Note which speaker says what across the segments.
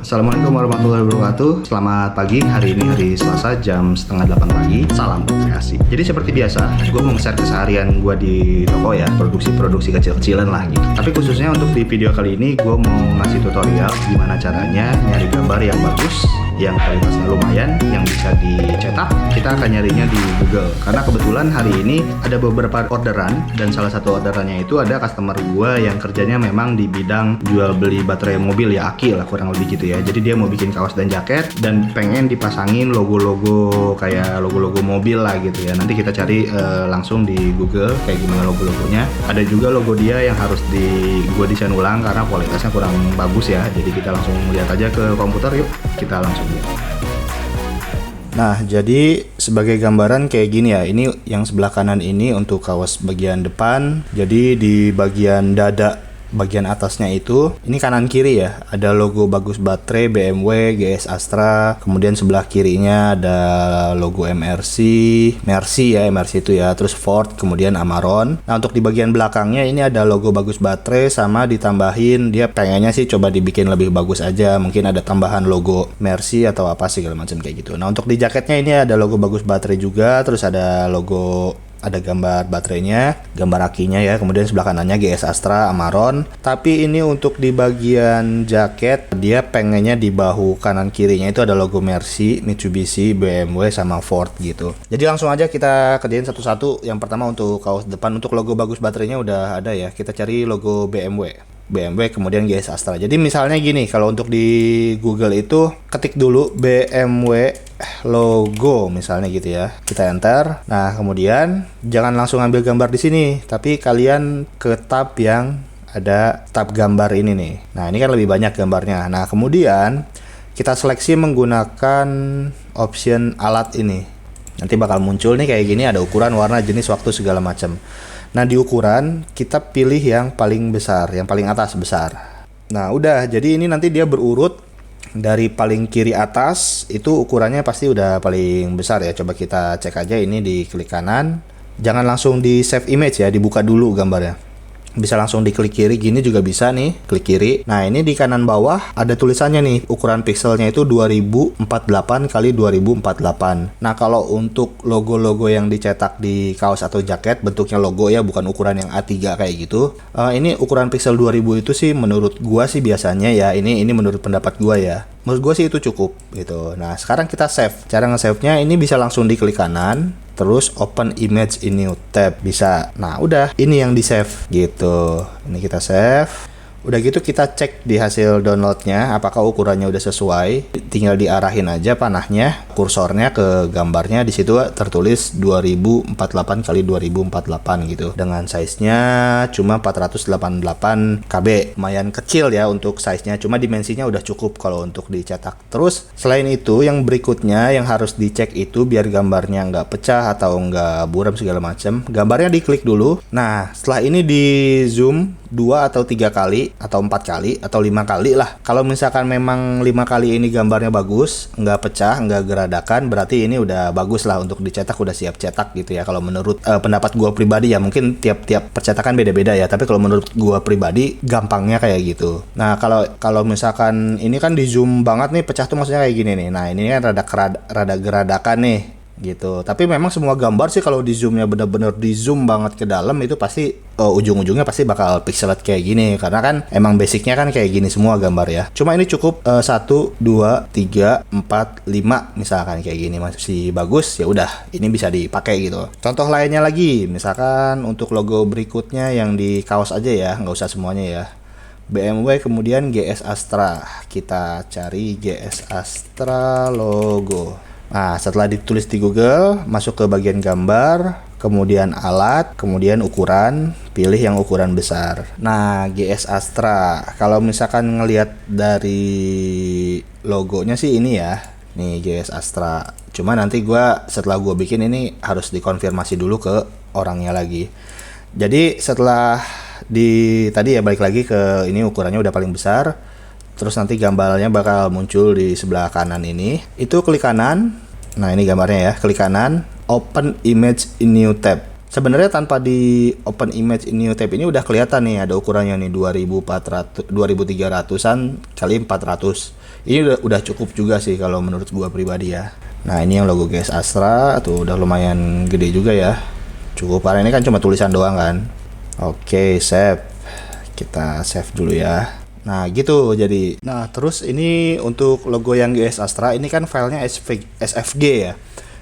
Speaker 1: Assalamualaikum warahmatullahi wabarakatuh. Selamat pagi, hari ini hari Selasa jam setengah 8 pagi. Salam kreasi. Jadi seperti biasa, gue mau nge-share keseharian gue di toko ya, produksi kecil-kecilan lah gitu. Tapi khususnya untuk di video kali ini, gue mau ngasih tutorial gimana caranya nyari gambar yang bagus, yang kualitasnya lumayan, yang bisa dicetak. Kita akan nyarinya di Google. Karena kebetulan hari ini ada beberapa orderan, dan salah satu orderannya itu ada customer gue yang kerjanya memang di bidang jual beli baterai mobil ya, aki lah kurang lebih gitu ya. Jadi dia mau bikin kaos dan jaket dan pengen dipasangin logo-logo kayak logo-logo mobil lah gitu ya. Nanti kita cari langsung di Google kayak gimana logo-logonya. Ada juga logo dia yang harus gue desain ulang karena kualitasnya kurang bagus ya. Jadi kita langsung lihat aja ke komputer, yuk kita langsung lihat. Nah, jadi sebagai gambaran kayak gini ya. Ini yang sebelah kanan ini untuk kaos bagian depan. Jadi di bagian dada bagian atasnya itu, ini kanan kiri ya, ada logo bagus baterai BMW, GS Astra. Kemudian sebelah kirinya ada logo Mercy itu ya, terus Ford, kemudian Amarok. Nah, untuk di bagian belakangnya ini ada logo bagus baterai sama ditambahin, dia pengennya sih coba dibikin lebih bagus aja, mungkin ada tambahan logo Mercy atau apa segala macam kayak gitu. Nah, untuk di jaketnya ini ada logo bagus baterai juga, terus ada logo, ada gambar baterainya, gambar akinya ya, kemudian sebelah kanannya GS Astra, Amarok. Tapi ini untuk di bagian jaket, dia pengennya di bahu kanan kirinya itu ada logo Mercy, Mitsubishi, BMW, sama Ford gitu. Jadi langsung aja kita kerjain satu-satu. Yang pertama untuk kaos depan, untuk logo bagus baterainya udah ada ya, kita cari logo BMW, kemudian GS Astra. Jadi misalnya gini, kalau untuk di Google itu ketik dulu BMW logo misalnya gitu ya. Kita enter. Nah, kemudian jangan langsung ambil gambar di sini, tapi kalian ke tab yang ada tab gambar ini nih. Nah, ini kan lebih banyak gambarnya. Nah, kemudian kita seleksi menggunakan option alat ini. Nanti bakal muncul nih kayak gini, ada ukuran, warna, jenis, waktu, segala macam. Nah, di ukuran kita pilih yang paling besar, yang paling atas besar. Nah, udah, jadi ini nanti dia berurut dari paling kiri atas, itu ukurannya pasti udah paling besar ya. Coba kita cek aja, ini di klik kanan. Jangan langsung di save image ya, dibuka dulu gambarnya. Bisa langsung diklik kiri, gini juga bisa nih, klik kiri. Nah, ini di kanan bawah ada tulisannya nih, ukuran pixelnya itu 2048 kali 2048. Nah, kalau untuk logo-logo yang dicetak di kaos atau jaket, bentuknya logo ya, bukan ukuran yang A3 kayak gitu. Ini ukuran pixel 2000 itu sih menurut gua sih biasanya ya, ini menurut pendapat gua ya. Menurut gue sih itu cukup gitu. Nah, sekarang kita save. Cara nge-save-nya ini bisa langsung diklik kanan, terus open image in new tab, bisa. Nah, udah, ini yang di save gitu. Ini kita save. Udah gitu kita cek di hasil downloadnya apakah ukurannya udah sesuai. Tinggal diarahin aja panahnya, kursornya ke gambarnya, di situ tertulis 2048 kali 2048 gitu. Dengan size-nya cuma 488 KB. Lumayan kecil ya untuk size-nya, cuma dimensinya udah cukup kalau untuk dicetak. Terus selain itu yang berikutnya yang harus dicek itu biar gambarnya nggak pecah atau nggak buram segala macam. Gambarnya diklik dulu. Nah, setelah ini di zoom 2 atau 3 kali atau 4 kali atau 5 kali lah. Kalau misalkan memang 5 kali ini gambarnya bagus, nggak pecah, nggak geradakan, berarti ini udah bagus lah untuk dicetak, udah siap cetak gitu ya. Kalau menurut pendapat gua pribadi ya, mungkin tiap percetakan beda-beda ya, tapi kalau menurut gua pribadi gampangnya kayak gitu. Nah, kalau misalkan ini kan di zoom banget nih, pecah tuh maksudnya kayak gini nih. Nah, ini kan rada geradakan nih gitu. Tapi memang semua gambar sih kalau di zoomnya bener-bener di zoom banget ke dalam itu pasti ujung-ujungnya pasti bakal pixelat kayak gini, karena kan emang basicnya kan kayak gini semua gambar ya. Cuma ini cukup 1, 2, 3, 4, 5 misalkan kayak gini masih bagus, ya udah ini bisa dipakai gitu. Contoh lainnya lagi, misalkan untuk logo berikutnya yang di kaos aja ya, nggak usah semuanya ya. BMW kemudian GS Astra, kita cari GS Astra logo. Nah, setelah ditulis di Google, masuk ke bagian gambar, kemudian alat, kemudian ukuran, pilih yang ukuran besar. Nah, GS Astra, kalau misalkan ngelihat dari logonya sih ini ya, nih GS Astra. Cuma nanti setelah gue bikin ini harus dikonfirmasi dulu ke orangnya lagi. Jadi setelah tadi ya balik lagi ke ini, ukurannya udah paling besar. Terus nanti gambarnya bakal muncul di sebelah kanan ini. Itu klik kanan. Nah, ini gambarnya ya. Klik kanan, open image in new tab. Sebenarnya tanpa di open image in new tab ini udah kelihatan nih ada ukurannya nih 2300-an kali 400. Ini udah cukup juga sih kalau menurut gua pribadi ya. Nah ini yang logo GS Astra tuh udah lumayan gede juga ya. Cukup, karena ini kan cuma tulisan doang kan. Oke, save. Kita save dulu ya. Nah gitu jadi. Nah terus ini untuk logo yang GS Astra ini kan filenya SVG ya.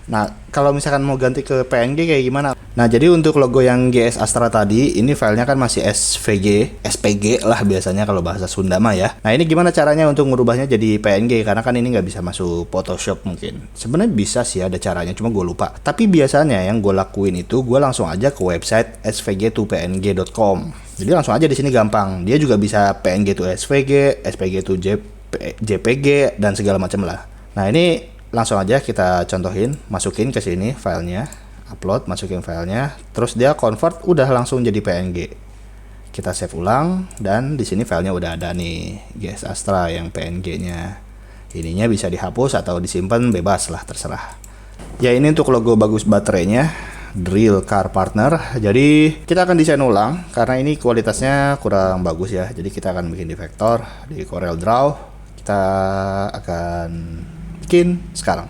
Speaker 1: Nah kalau misalkan mau ganti ke PNG kayak gimana? Nah jadi untuk logo yang GS Astra tadi ini filenya kan masih SPG lah biasanya kalau bahasa Sunda mah ya. Nah ini gimana caranya untuk merubahnya jadi PNG, karena kan ini nggak bisa masuk Photoshop mungkin. Sebenarnya bisa sih, ada caranya, cuma gue lupa. Tapi biasanya yang gue lakuin itu gue langsung aja ke website svg2png.com. Jadi langsung aja di sini gampang. Dia juga bisa PNG to SVG, SPG to JPG dan segala macam lah. Nah ini langsung aja kita contohin, masukin ke sini filenya, upload, masukin filenya, terus dia convert, udah langsung jadi PNG. Kita save ulang dan di sini filenya udah ada nih, GS Astra yang PNG-nya. Ininya bisa dihapus atau disimpan, bebas lah, terserah. Ya ini untuk logo bagus baterainya, Drill Car Partner. Jadi kita akan desain ulang karena ini kualitasnya kurang bagus ya. Jadi kita akan bikin di vektor, di Corel Draw. Kita akan bikin sekarang.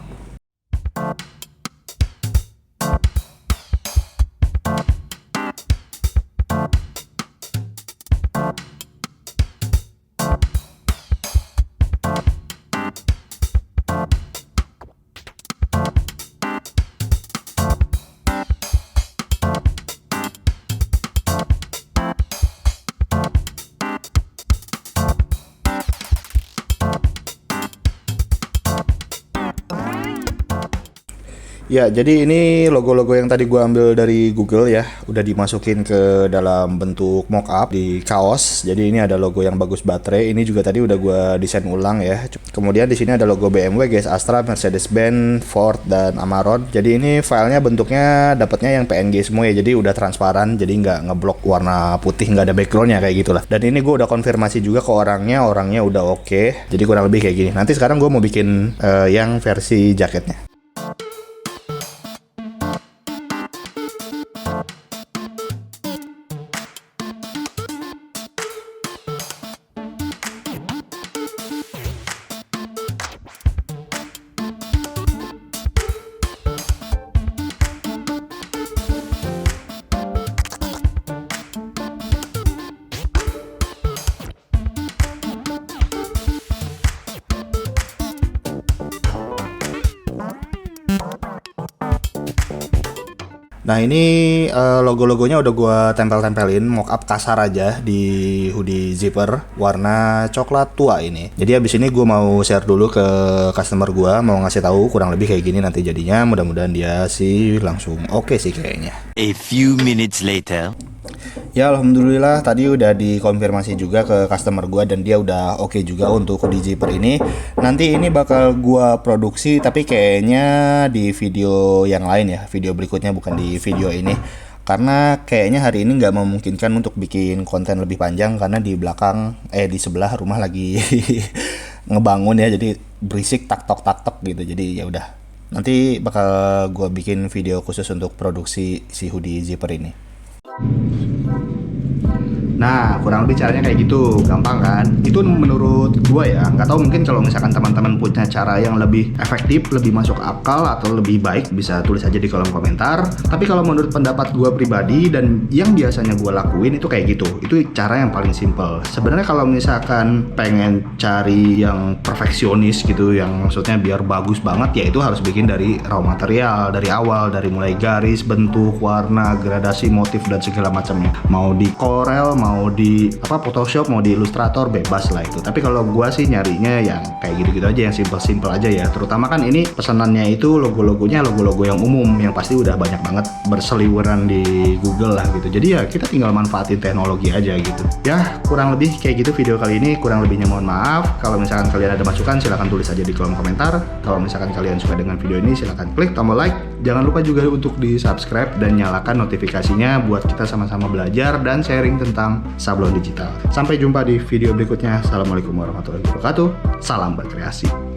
Speaker 1: Ya, jadi ini logo-logo yang tadi gua ambil dari Google ya, udah dimasukin ke dalam bentuk mockup di kaos. Jadi ini ada logo yang bagus baterai. Ini juga tadi udah gua desain ulang ya. Kemudian di sini ada logo BMW, GS Astra, Mercedes-Benz, Ford dan Amarok. Jadi ini filenya bentuknya dapatnya yang PNG semua ya. Jadi udah transparan, jadi nggak ngeblok warna putih, nggak ada backgroundnya kayak gitulah. Dan ini gua udah konfirmasi juga ke orangnya udah oke. Jadi kurang lebih kayak gini. Nanti sekarang gua mau bikin yang versi jaketnya. Nah ini logo-logonya udah gua tempel-tempelin mockup kasar aja di hoodie zipper warna coklat tua ini. Jadi abis ini gua mau share dulu ke customer gua, mau ngasih tahu kurang lebih kayak gini nanti jadinya. Mudah-mudahan dia sih langsung oke sih kayaknya.
Speaker 2: A few minutes later.
Speaker 1: Ya alhamdulillah tadi udah dikonfirmasi juga ke customer gua dan dia udah oke juga untuk hoodie zipper ini. Nanti ini bakal gua produksi tapi kayaknya di video yang lain ya, video berikutnya bukan di video ini. Karena kayaknya hari ini nggak memungkinkan untuk bikin konten lebih panjang karena di belakang di sebelah rumah lagi ngebangun ya, jadi berisik tak tok gitu. Jadi ya udah. Nanti bakal gua bikin video khusus untuk produksi si hoodie zipper ini. Nah, kurang lebih caranya kayak gitu, gampang kan? Itu menurut gua ya, nggak tahu mungkin kalau misalkan teman-teman punya cara yang lebih efektif, lebih masuk akal atau lebih baik, bisa tulis aja di kolom komentar. Tapi kalau menurut pendapat gua pribadi dan yang biasanya gua lakuin itu kayak gitu. Itu cara yang paling simple. Sebenarnya kalau misalkan pengen cari yang perfeksionis gitu, yang maksudnya biar bagus banget, ya itu harus bikin dari raw material, dari awal, dari mulai garis, bentuk, warna, gradasi, motif dan segala macamnya. Mau di Corel, mau di Photoshop, mau di Illustrator, bebas lah itu. Tapi kalau gua sih nyarinya yang kayak gitu-gitu aja, yang simple-simple aja ya. Terutama kan ini pesanannya itu logo-logonya logo-logo yang umum, yang pasti udah banyak banget berseliweran di Google lah gitu. Jadi ya kita tinggal manfaatin teknologi aja gitu. Ya kurang lebih kayak gitu video kali ini. Kurang lebihnya mohon maaf. Kalau misalkan kalian ada masukan silahkan tulis aja di kolom komentar. Kalau misalkan kalian suka dengan video ini silahkan klik tombol like. Jangan lupa juga untuk di subscribe dan nyalakan notifikasinya buat kita sama-sama belajar dan sharing tentang sablon digital. Sampai jumpa di video berikutnya. Assalamualaikum warahmatullahi wabarakatuh. Salam berkreasi.